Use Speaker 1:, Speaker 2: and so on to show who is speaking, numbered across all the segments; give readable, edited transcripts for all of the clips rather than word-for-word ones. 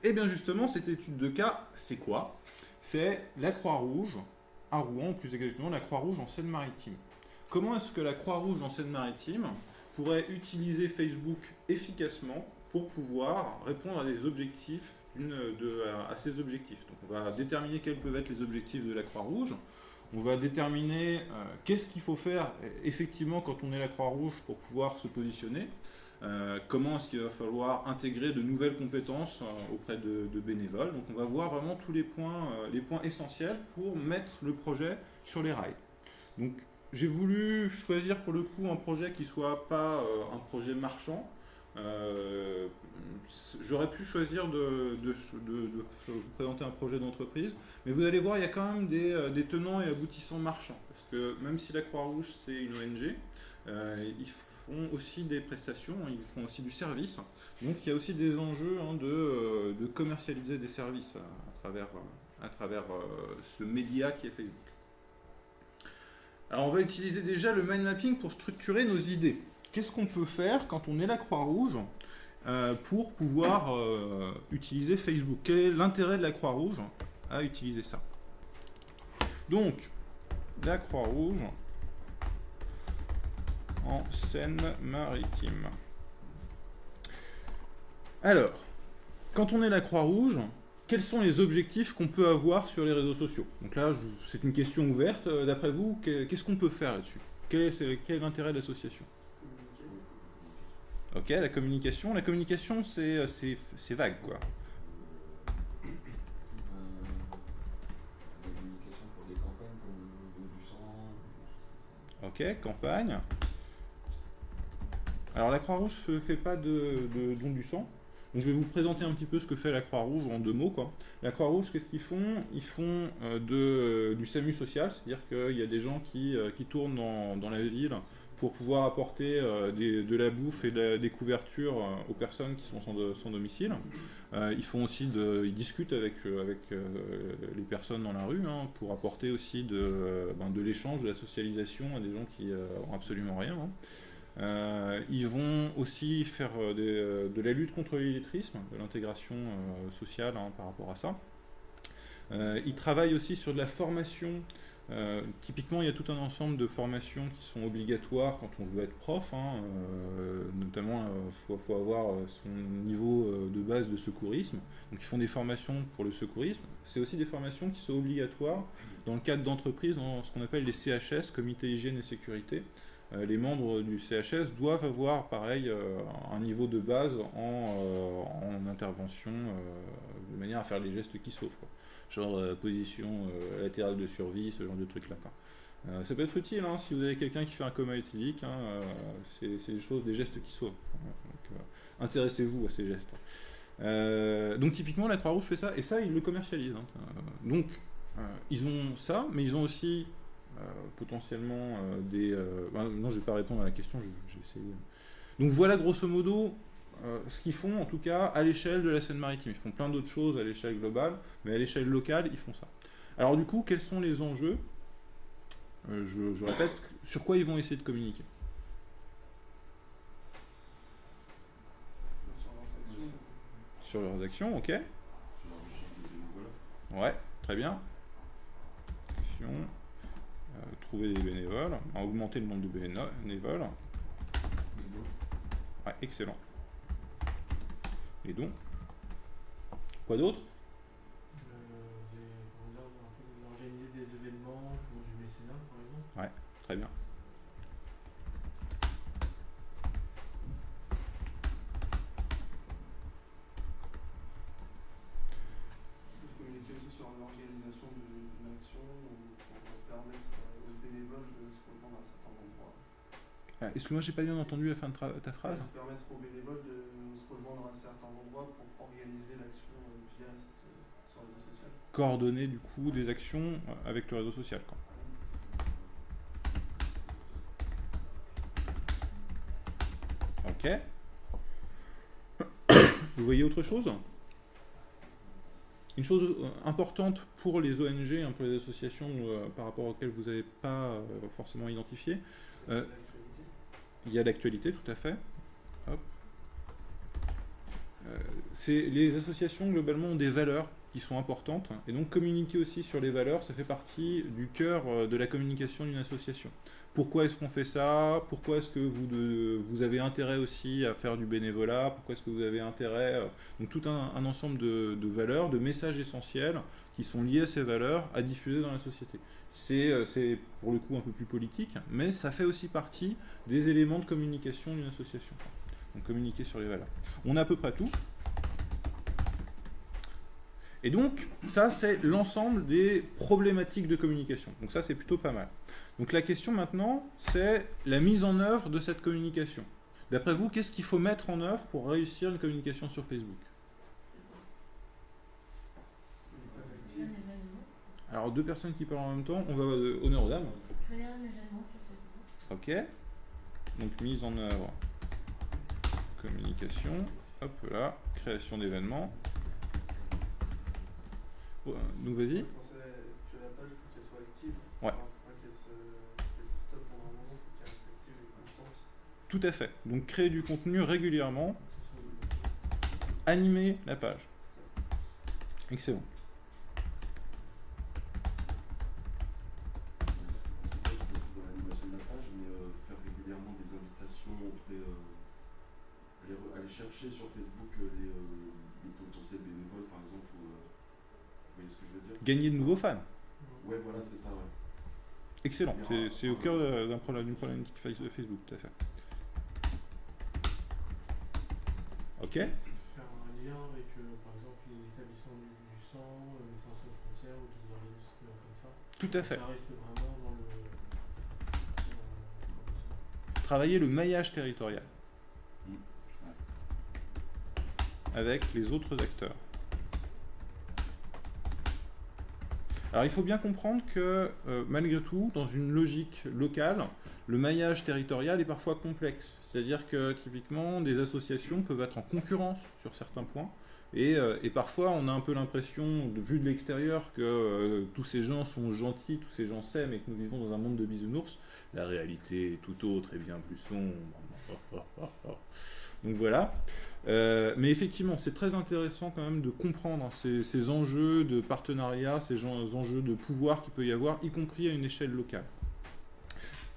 Speaker 1: Et bien justement, cette étude de cas, c'est quoi? C'est la Croix-Rouge à Rouen, plus exactement la Croix-Rouge en Seine-Maritime. Comment est-ce que la Croix-Rouge en Seine-Maritime pourrait utiliser Facebook efficacement pour pouvoir répondre à des objectifs, à ces objectifs? Donc on va déterminer quels peuvent être les objectifs de la Croix-Rouge. On va déterminer qu'est-ce qu'il faut faire effectivement quand on est la Croix-Rouge pour pouvoir se positionner. Comment est-ce qu'il va falloir intégrer de nouvelles compétences auprès de bénévoles. Donc on va voir vraiment tous les points essentiels pour mettre le projet sur les rails. Donc j'ai voulu choisir pour le coup un projet qui soit pas un projet marchand. J'aurais pu choisir de présenter un projet d'entreprise, mais vous allez voir, il y a quand même des tenants et aboutissants marchands. Parce que même si la Croix-Rouge c'est une ONG, ils font aussi des prestations, ils font aussi du service. Donc il y a aussi des enjeux de commercialiser des services à travers ce média qui est Facebook. Alors on va utiliser déjà le mind mapping pour structurer nos idées. Qu'est-ce qu'on peut faire quand on est la Croix-Rouge pour pouvoir utiliser Facebook? Quel est l'intérêt de la Croix-Rouge à utiliser ça? Donc, la Croix-Rouge en Seine-Maritime. Alors, quand on est la Croix-Rouge, quels sont les objectifs qu'on peut avoir sur les réseaux sociaux? Donc là, c'est une question ouverte. D'après vous, qu'est-ce qu'on peut faire là-dessus? Quel est l'intérêt de l'association? Ok, la communication. La communication, c'est vague, quoi.
Speaker 2: La communication pour des campagnes comme le don du sang.
Speaker 1: Ok, campagne. Alors la Croix-Rouge ne fait pas de don du sang. Donc, je vais vous présenter un petit peu ce que fait la Croix-Rouge en 2 mots, quoi. La Croix-Rouge, qu'est-ce qu'ils font? Ils font du SAMU social, c'est-à-dire qu'il y a des gens qui tournent dans la ville pour pouvoir apporter de la bouffe et des couvertures aux personnes qui sont sans domicile. Ils discutent avec les personnes dans la rue pour apporter aussi de l'échange, de la socialisation à des gens qui n'ont absolument rien. Ils vont aussi faire de la lutte contre l'illettrisme, de l'intégration sociale par rapport à ça. Ils travaillent aussi sur de la formation. Typiquement, il y a tout un ensemble de formations qui sont obligatoires quand on veut être prof. Notamment, il faut avoir son niveau de base de secourisme. Donc, ils font des formations pour le secourisme. C'est aussi des formations qui sont obligatoires dans le cadre d'entreprises, dans ce qu'on appelle les CHS, Comité Hygiène et Sécurité. Les membres du CHS doivent avoir, pareil, un niveau de base en intervention, de manière à faire les gestes qui sauvent, quoi. Genre position latérale de survie, ce genre de trucs-là. Ça peut être utile si vous avez quelqu'un qui fait un coma éthylique, c'est des gestes qui sauvent. Donc, intéressez-vous à ces gestes. Donc typiquement, la Croix-Rouge fait ça, et ça, ils le commercialisent. Donc, ils ont ça, mais ils ont aussi potentiellement non, je vais pas répondre à la question, j'ai essayé. Donc voilà grosso modo ce qu'ils font, en tout cas à l'échelle de la Seine-Maritime. Ils font plein d'autres choses à l'échelle globale, mais à l'échelle locale, ils font ça. Alors du coup, quels sont les enjeux? Je répète, sur quoi ils vont essayer de communiquer? Sur leurs actions, ok. Ouais, très bien. Action. Trouver des bénévoles, augmenter le nombre de bénévoles. Ouais, excellent. Les dons. Quoi d'autre?
Speaker 3: Organiser des événements pour du mécénat, par exemple.
Speaker 1: Ouais, très bien.
Speaker 4: Communiquer aussi sur l'organisation d'une action pour permettre aux bénévoles de se rejoindre à certains endroits.
Speaker 1: Excuse-moi, j'ai pas bien entendu la fin de ta phrase.
Speaker 4: Permettre aux bénévoles de se rejoindre à certains endroits pour organiser l'action via ce réseau social.
Speaker 1: Coordonner du coup des actions avec le réseau social, quoi. Ok. Vous voyez autre chose? Une chose importante pour les ONG, pour les associations par rapport auxquelles vous n'avez pas forcément identifié. Il y a l'actualité, tout à fait. Hop. les associations globalement ont des valeurs qui sont importantes, et donc communiquer aussi sur les valeurs, ça fait partie du cœur de la communication d'une association. Pourquoi est-ce qu'on fait ça? Pourquoi est-ce que vous avez intérêt aussi à faire du bénévolat? Pourquoi est-ce que vous avez intérêt... donc tout un ensemble de valeurs, de messages essentiels qui sont liés à ces valeurs à diffuser dans la société. C'est pour le coup un peu plus politique, mais ça fait aussi partie des éléments de communication d'une association. Donc communiquer sur les valeurs. On a à peu près tout. Et donc, ça, c'est l'ensemble des problématiques de communication. Donc ça, c'est plutôt pas mal. Donc la question maintenant, c'est la mise en œuvre de cette communication. D'après vous, qu'est-ce qu'il faut mettre en œuvre pour réussir une communication sur Facebook? Alors, deux personnes qui parlent en même temps, on va honneur aux dames.
Speaker 5: Créer un événement sur Facebook.
Speaker 1: Ok. Donc mise en œuvre, communication, hop là, création d'événements. Donc vas-y.
Speaker 4: Je pensais que la page, il faut qu'elle soit active.
Speaker 1: Ouais.
Speaker 4: Alors, faut pas qu'elle se stoppe pendant un moment, il faut qu'elle reste active et constante.
Speaker 1: Tout à fait. Donc créer du contenu régulièrement, animer la page. Excellent.
Speaker 6: C'est pas si ça c'est dans l'animation de la page, mais faire régulièrement des invitations auprès, aller chercher sur Facebook les potentiels bénévoles par exemple, ou, vous voyez ce que je veux dire?
Speaker 1: Gagner de nouveaux fans.
Speaker 6: Ouais, voilà, c'est ça, ouais.
Speaker 1: Excellent. C'est au cœur d'une problématique de Facebook, tout à fait. Ok.
Speaker 3: Faire un lien avec, par exemple, l'établissement du sang, Médecins sans frontières ou des organismes comme ça.
Speaker 1: Tout à fait.
Speaker 3: Ça reste vraiment dans le...
Speaker 1: Travailler le maillage territorial avec les autres acteurs. Alors il faut bien comprendre que malgré tout, dans une logique locale, le maillage territorial est parfois complexe. C'est-à-dire que typiquement, des associations peuvent être en concurrence sur certains points. Et parfois, on a un peu l'impression, vu de l'extérieur, que tous ces gens sont gentils, tous ces gens s'aiment et que nous vivons dans un monde de bisounours. La réalité est tout autre et bien plus sombre. Donc voilà. Mais effectivement, c'est très intéressant quand même de comprendre ces enjeux de partenariat, ces enjeux de pouvoir qu'il peut y avoir, y compris à une échelle locale.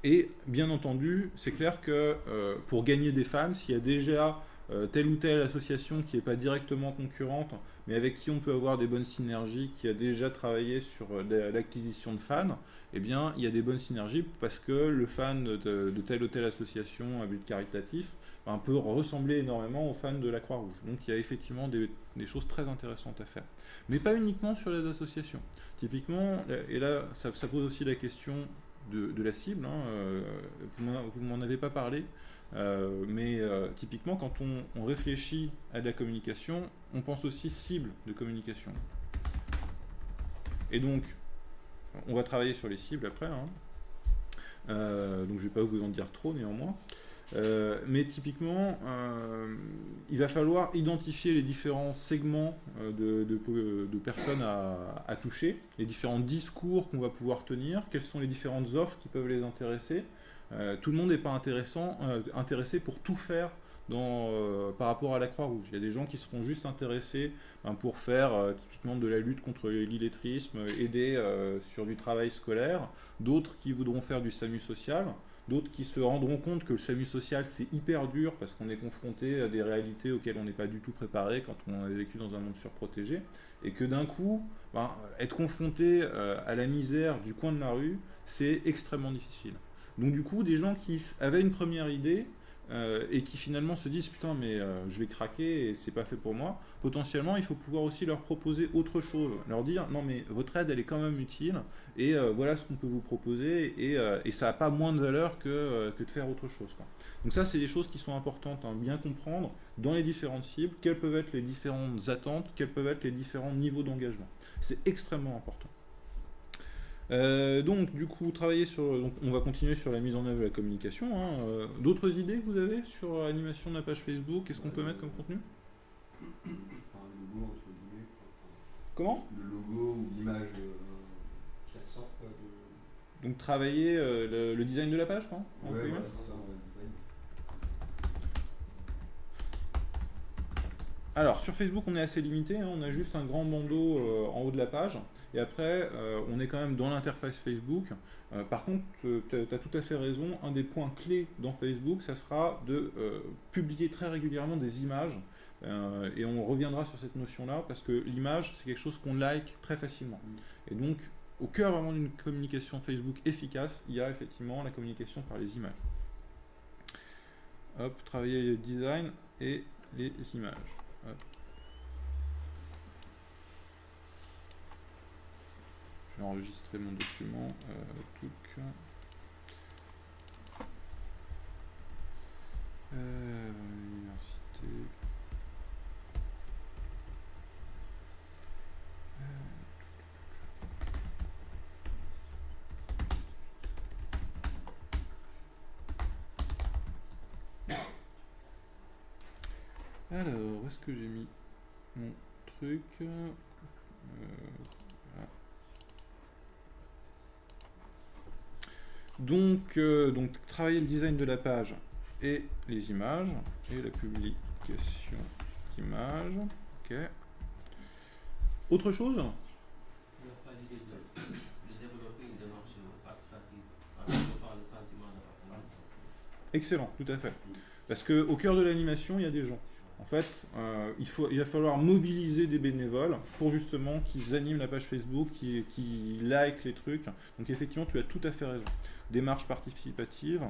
Speaker 1: Et bien entendu, c'est clair que pour gagner des fans, s'il y a déjà telle ou telle association qui n'est pas directement concurrente, mais avec qui on peut avoir des bonnes synergies, qui a déjà travaillé sur l'acquisition de fans, eh bien, il y a des bonnes synergies parce que le fan de telle ou telle association à but caritatif peut ressembler énormément aux fans de la Croix-Rouge. Donc il y a effectivement des choses très intéressantes à faire. Mais pas uniquement sur les associations. Typiquement, et là, ça pose aussi la question de la cible, vous m'en avez pas parlé, mais typiquement quand on réfléchit à de la communication, on pense aussi cible de communication. Et donc, on va travailler sur les cibles après, donc je vais pas vous en dire trop néanmoins. Mais typiquement, il va falloir identifier les différents segments de personnes à toucher, les différents discours qu'on va pouvoir tenir, quelles sont les différentes offres qui peuvent les intéresser. Tout le monde n'est pas intéressé pour tout faire par rapport à la Croix-Rouge. Il y a des gens qui seront juste intéressés pour faire typiquement de la lutte contre l'illettrisme, aider sur du travail scolaire, d'autres qui voudront faire du SAMU social, d'autres qui se rendront compte que le SAMU social c'est hyper dur parce qu'on est confronté à des réalités auxquelles on n'est pas du tout préparé quand on a vécu dans un monde surprotégé, et que d'un coup, être confronté à la misère du coin de la rue, c'est extrêmement difficile. Donc du coup, des gens qui avaient une première idée et qui finalement se disent putain mais je vais craquer et c'est pas fait pour moi, potentiellement il faut pouvoir aussi leur proposer autre chose, leur dire non mais votre aide elle est quand même utile et voilà ce qu'on peut vous proposer et ça n'a pas moins de valeur que de faire autre chose, quoi. Donc ça c'est des choses qui sont importantes, bien comprendre dans les différentes cibles, quelles peuvent être les différentes attentes, quels peuvent être les différents niveaux d'engagement. C'est extrêmement important. Donc du coup travailler donc on va continuer sur la mise en œuvre de la communication. D'autres idées que vous avez sur l'animation de la page Facebook? Qu'est-ce qu'on peut mettre comme contenu?
Speaker 2: Enfin, le logo entre guillemets.
Speaker 1: Comment?
Speaker 2: Le logo ou l'image qui ressort quoi, de...
Speaker 1: Donc travailler le design de la page, quoi, entre
Speaker 2: Ouais,
Speaker 1: guillemets.
Speaker 2: voilà, c'est ça, le design.
Speaker 1: Alors, sur Facebook, on est assez limité, hein, on a juste un grand bandeau en haut de la page, et après, on est quand même dans l'interface Facebook. Par contre, tu as tout à fait raison, un des points clés dans Facebook, ça sera de publier très régulièrement des images, et on reviendra sur cette notion-là, parce que l'image, c'est quelque chose qu'on like très facilement. Et donc, au cœur vraiment d'une communication Facebook efficace, il y a effectivement la communication par les images. Hop, travailler le design et les images. Hop. Je vais enregistrer mon document. Université. Alors, où est-ce que j'ai mis mon truc voilà. Donc, travailler le design de la page et les images, et la publication d'images. Ok. Autre chose?
Speaker 7: Il n'y a pas l'idée de développer une démarche participative par le sentiment d'appartenance.
Speaker 1: Excellent, tout à fait. Parce qu'au cœur de l'animation, il y a des gens. En fait, il va falloir mobiliser des bénévoles pour justement qu'ils animent la page Facebook, qui like les trucs. Donc effectivement, tu as tout à fait raison. Démarche participative.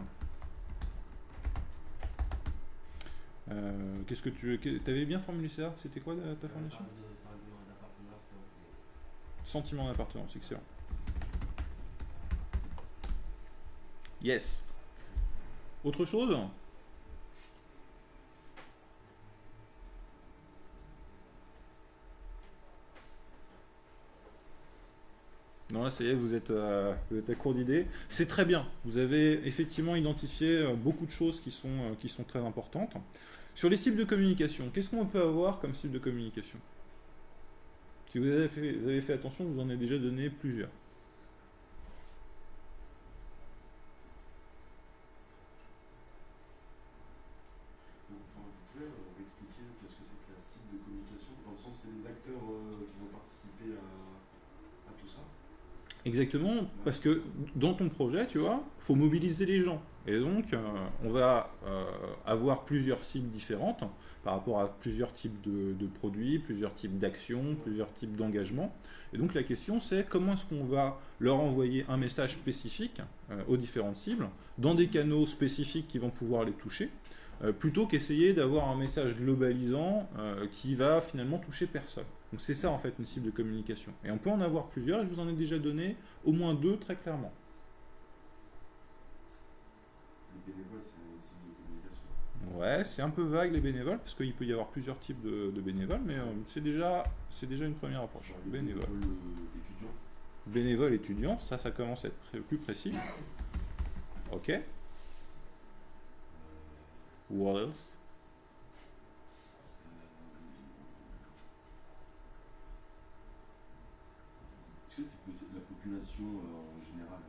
Speaker 1: Qu'est-ce que tu avais bien formulé ça? C'était quoi ta formulation?
Speaker 7: Sentiment d'appartenance.
Speaker 1: Sentiment d'appartenance, excellent. Yes. Autre chose? Non, là, ça y est, vous êtes à court d'idées. C'est très bien. Vous avez effectivement identifié beaucoup de choses qui sont très importantes. Sur les cibles de communication, qu'est-ce qu'on peut avoir comme cible de communication? Si vous avez fait attention, je vous en ai déjà donné plusieurs.
Speaker 6: Enfin, vous pouvez expliquer qu'est-ce que c'est que la cible de communication? Dans le sens, c'est les acteurs qui vont participer à tout ça?
Speaker 1: Exactement, parce que dans ton projet, tu vois, il faut mobiliser les gens. Et donc, on va avoir plusieurs cibles différentes par rapport à plusieurs types de produits, plusieurs types d'actions, plusieurs types d'engagements. Et donc, la question, c'est comment est-ce qu'on va leur envoyer un message spécifique aux différentes cibles, dans des canaux spécifiques qui vont pouvoir les toucher, plutôt qu'essayer d'avoir un message globalisant qui va finalement toucher personne. Donc c'est ça en fait une cible de communication. Et on peut en avoir plusieurs, et je vous en ai déjà donné au moins deux très clairement.
Speaker 6: Les bénévoles, c'est une cible de communication.
Speaker 1: Ouais, c'est un peu vague les bénévoles, parce qu'il peut y avoir plusieurs types de bénévoles, mais c'est déjà une première approche.
Speaker 6: Genre les
Speaker 1: Bénévole.
Speaker 6: étudiants.
Speaker 1: Bénévole étudiant, ça commence à être plus précis. Ok. What else?
Speaker 6: Est-ce que c'est possible la population en général?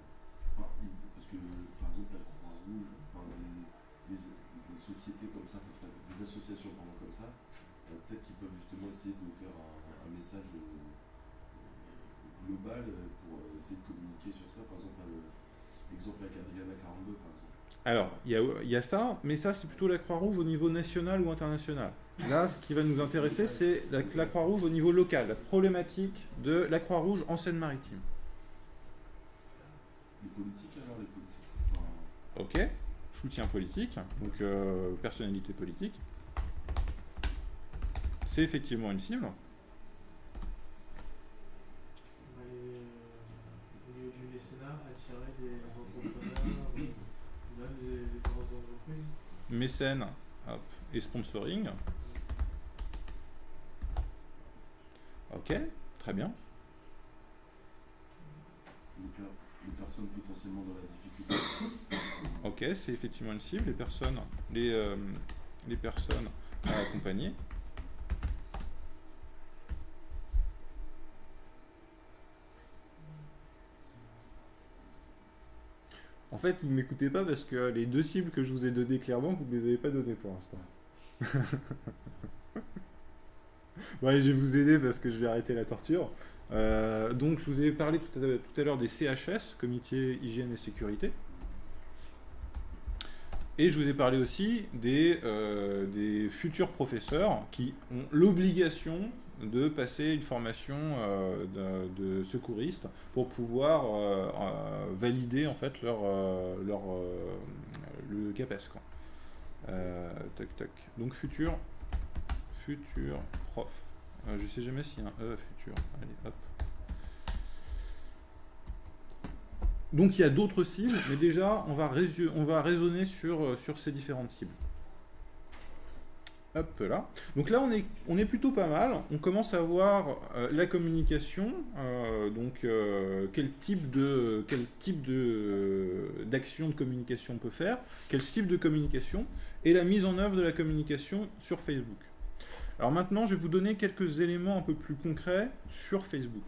Speaker 6: Enfin, parce que par exemple la Croix-Rouge, enfin les sociétés comme ça, enfin, des associations comme ça, peut-être qu'ils peuvent justement essayer de faire un message global pour essayer de communiquer sur ça. Par exemple, l'exemple avec Adriana 42 par exemple.
Speaker 1: Alors, il y a ça, mais ça c'est plutôt la Croix-Rouge au niveau national ou international. Là, ce qui va nous intéresser, c'est la Croix-Rouge au niveau local, la problématique de la Croix-Rouge en Seine-Maritime.
Speaker 6: Les politiques alors, les politiques.
Speaker 1: Ok, soutien politique, donc personnalité politique. C'est effectivement une cible.
Speaker 3: Au niveau du mécénat, attirer des entrepreneurs, même des grandes entreprises.
Speaker 1: Mécène hop, et sponsoring. Ok, très bien.
Speaker 6: Les personnes potentiellement dans la difficulté.
Speaker 1: Ok, c'est effectivement une cible, les personnes à accompagner. En fait, vous ne m'écoutez pas parce que les deux cibles que je vous ai données clairement, vous ne les avez pas données pour l'instant. Bon, allez, je vais vous aider parce que je vais arrêter la torture. Donc, je vous ai parlé tout à l'heure des CHS, Comité Hygiène et Sécurité. Et je vous ai parlé aussi des futurs professeurs qui ont l'obligation de passer une formation de secouriste pour pouvoir valider en fait le CAPES, quoi. Tac tac. Donc futur prof. Je sais jamais s'il y a un E à futur. Allez hop. Donc il y a d'autres cibles, mais déjà on va raisonner sur ces différentes cibles. Hop là. Donc là on est plutôt pas mal. On commence à voir la communication. Donc quel type d'action de communication on peut faire, quel type de communication, et la mise en œuvre de la communication sur Facebook. Alors maintenant je vais vous donner quelques éléments un peu plus concrets sur Facebook.